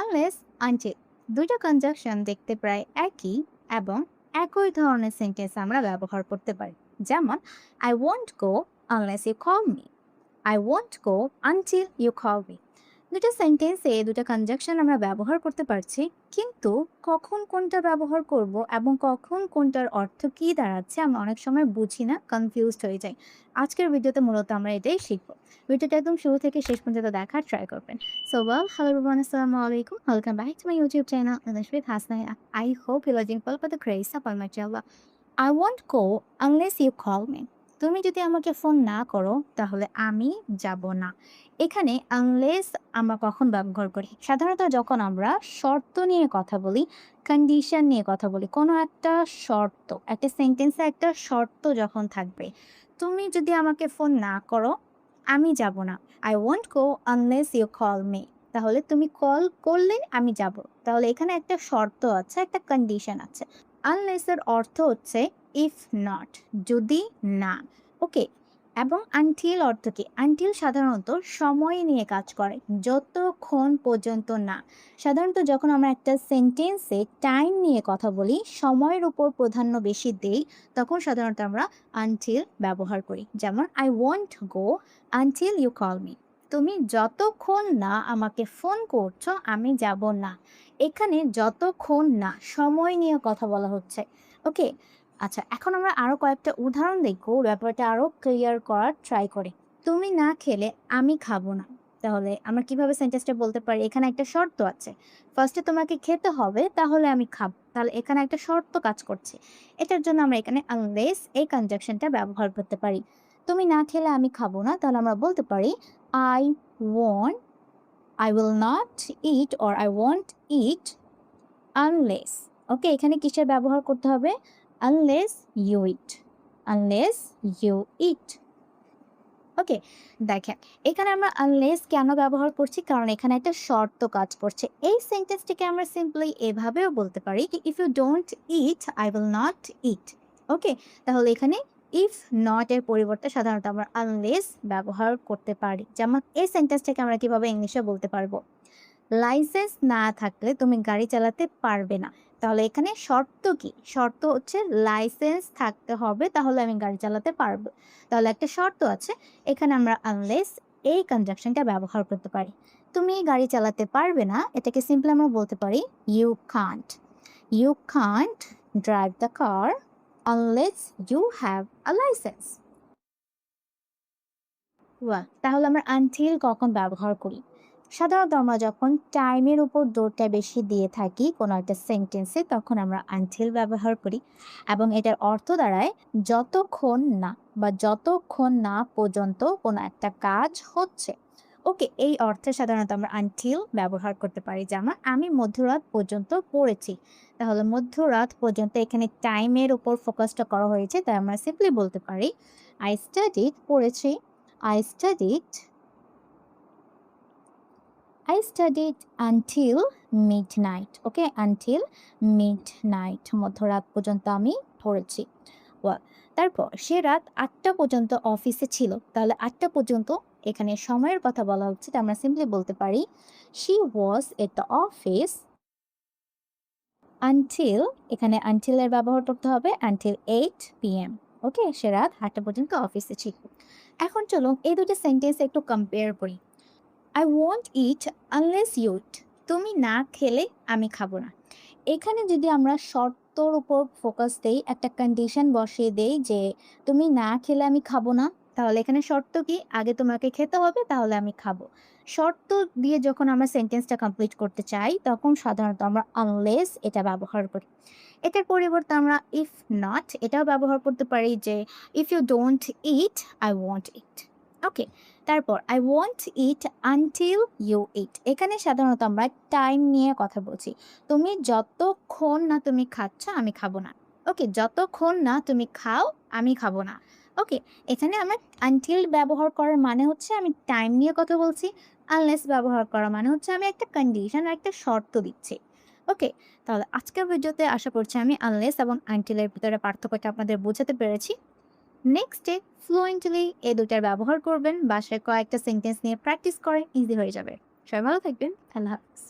Unless, until দুইটা conjunction দেখতে প্রায় একই এবং একই ধরনের সেন্টেন্স আমরা ব্যবহার করতে পারি। যেমন I won't go unless you call me, I won't go until you call me. দুটো সেন্টেন্সে দুটো কনজাংশন আমরা ব্যবহার করতে পারছি, কিন্তু কখন কোনটা ব্যবহার করব এবং কখন কোনটার অর্থ কী দাঁড়াচ্ছে আমরা অনেক সময় বুঝি না, কনফিউজড হয়ে যাই। আজকের ভিডিওতে মূলত আমরা এটাই শিখব। ভিডিওটা একদম শুরু থেকে শেষ পর্যন্ত দেখার ট্রাই করবেন। So well, hello everyone, assalamu alaikum. Welcome back to my YouTube channel, English with Hasnaya. I hope you're doing well by the grace of Almighty Allah. I won't go unless you call me. তুমি যদি আমাকে phone না করো তাহলে আমি যাব না। এখানে আনলেস আমরা কখন ব্যবহার করি? সাধারণত যখন আমরা শর্ত নিয়ে কথা বলি, কন্ডিশন নিয়ে কথা বলি, কোনো একটা শর্ত, একটা সেন্টেন্সে একটা শর্ত যখন থাকবে, তুমি যদি আমাকে ফোন না করো আমি যাব না। I won't go unless you call me. তাহলে তুমি কল করলে আমি যাব। তাহলে এখানে একটা শর্ত আছে, একটা কন্ডিশন আছে। আনলেস এর অর্থ হচ্ছে ইফ নট, যদি না। ওকে, এবং আনটিল অর্থ কি? আনটিল সাধারণত সময় নিয়ে কাজ করে, যতক্ষণ পর্যন্ত না। সাধারণত যখন আমরা একটা সেন্টেন্সে টাইম নিয়ে কথা বলি, সময়ের উপর প্রাধান্য বেশি দেই, তখন সাধারণত আমরা আনটিল ব্যবহার করি। যেমন I won't go until you call me. তুমি যতক্ষণ না আমাকে ফোন করছো আমি যাব না। এখানে যতক্ষণ না সময় নিয়ে কথা বলা হচ্ছে। ওকে, আচ্ছা, এখন আমরা আরও কয়েকটা উদাহরণ দেখব, ব্যাপারটা আরও ক্লিয়ার করার ট্রাই করি। তুমি না খেলে আমি খাবো না। তাহলে আমরা কিভাবে সেন্টেন্সটা বলতে পারি? এখানে একটা শর্ত আছে। ফার্স্টে তোমাকে খেতে হবে, তাহলে আমি খাবো। তাহলে এখানে একটা শর্ত কাজ করছে। এটার জন্য আমরা এখানে আনলেস এই কনজাংশনটা ব্যবহার করতে পারি। তুমি না খেলে আমি খাবো না, তাহলে আমরা বলতে পারি I won't, I will not eat or I won't eat unless. Okay, এখানে কিসের ব্যবহার করতে হবে? Unless you eat, unless you eat. Okay, দেখেন এখানে আমরা আনলেস কেন ব্যবহার করছি? কারণ এখানে একটা শর্ত কাজ করছে। এই সেন্টেন্সটিকে আমরা সিম্পলি এভাবেও বলতে পারি কি if you don't eat I will not eat. Okay, তাহলে এখানে ইফ নট এর পরিবর্তে সাধারণত আমরা আনলেস ব্যবহার করতে পারি। যেমন এই সেন্টেন্সটাকে আমরা কিভাবে ইংলিশে বলতে পারবো? লাইসেন্স না থাকলে তুমি গাড়ি চালাতে পারবে না। তাহলে এখানে শর্ত কি? শর্ত হচ্ছে লাইসেন্স থাকতে হবে, তাহলে আমি গাড়ি চালাতে পারবো। তাহলে একটা শর্ত আছে, এখানে আমরা আনলেস এই কনজাংশনটা ব্যবহার করতে পারি। তুমি গাড়ি চালাতে পারবে না, এটাকে সিম্পলি আমরা বলতে পারি you can't, you can't drive the car unless you have a licence. তাহলে আমরা আনটিল কখন ব্যবহার করি? সাধারণত আমরা যখন টাইমের উপর জোরটা বেশি দিয়ে থাকি কোনো একটা সেন্টেন্সে, তখন আমরা আনটিল ব্যবহার করি এবং এটার অর্থ দাঁড়ায় যতক্ষণ না বা যতক্ষণ না পর্যন্ত কোনো একটা কাজ হচ্ছে। ওকে, এই অর্থে সাধারণত আমরা আনটিল ব্যবহার করতে পারি। যেমন আমি মধ্যরাত পর্যন্ত পড়েছি। তাহলে মধ্যরাত পর্যন্ত এখানে টাইমের উপর ফোকাসটা করা হয়েছে, তাই আমরা সিম্পলি বলতে পারি আই স্টাডিড, পড়েছি, I studied until midnight. Okay, until midnight. মধ্যরাত পর্যন্ত আমি পড়েছি। তারপর সে রাত ৮টা পর্যন্ত অফিসে ছিল। তাহলে ৮টা পর্যন্ত এখানে সময়ের কথা বলা হচ্ছে, তাই আমরা সিম্পলি বলতে পারি she was at the office until, এখানে until এর ব্যবহার করতে হবে until 8 PM. ওকে, সে রাত ৮টা পর্যন্ত অফিসে ছিল। এখন চলো এই দুটো সেন্টেন্স একটু কম্পেয়ার করি। I won't eat unless you eat. তুমি না খেলে আমি খাবো না। এখানে যদি আমরা শর্তর উপর ফোকাস দেই, একটা কন্ডিশন বসিয়ে দেই যে তুমি না খেলে আমি খাবো না, তাহলে এখানে শর্ত কি? আগে তোমাকে খেতে হবে, তাহলে আমি খাবো। শর্ত দিয়ে যখন আমরা সেন্টেন্সটা কমপ্লিট করতে চাই, তখন সাধারণত আমরা আনলেস এটা ব্যবহার করি। এটার পরিবর্তে আমরা ইফ নট এটাও ব্যবহার করতে পারি, যে if you don't eat I won't eat. Okay, তারপর I won't eat until you eat. এখানে সাধারণত আমরা টাইম নিয়ে কথা বলছি। তুমি যতক্ষণ না তুমি খাচ্ছ আমি খাবো না। ওকে, যতক্ষণ না তুমি খাও আমি খাবো না। ওকে, এখানে আমরা আনটিল ব্যবহার করার মানে হচ্ছে আমি টাইম নিয়ে কথা বলছি। আনলেস ব্যবহার করা মানে হচ্ছে আমি একটা কন্ডিশন, একটা শর্ত দিচ্ছি। ওকে, তাহলে আজকের ভিডিওতে আশা করছি আমি আনলেস এবং আনটিলের ভিতরে পার্থক্যটা আপনাদের বোঝাতে পেরেছি। নেক্সটে ফ্লুয়েন্টলি এই দুটার ব্যবহার করবেন, বাসায় কয়েকটা সেন্টেন্স নিয়ে প্র্যাকটিস করে ইজি হয়ে যাবে। সবাই ভালো থাকবেন, আল্লাহ হাফিজ।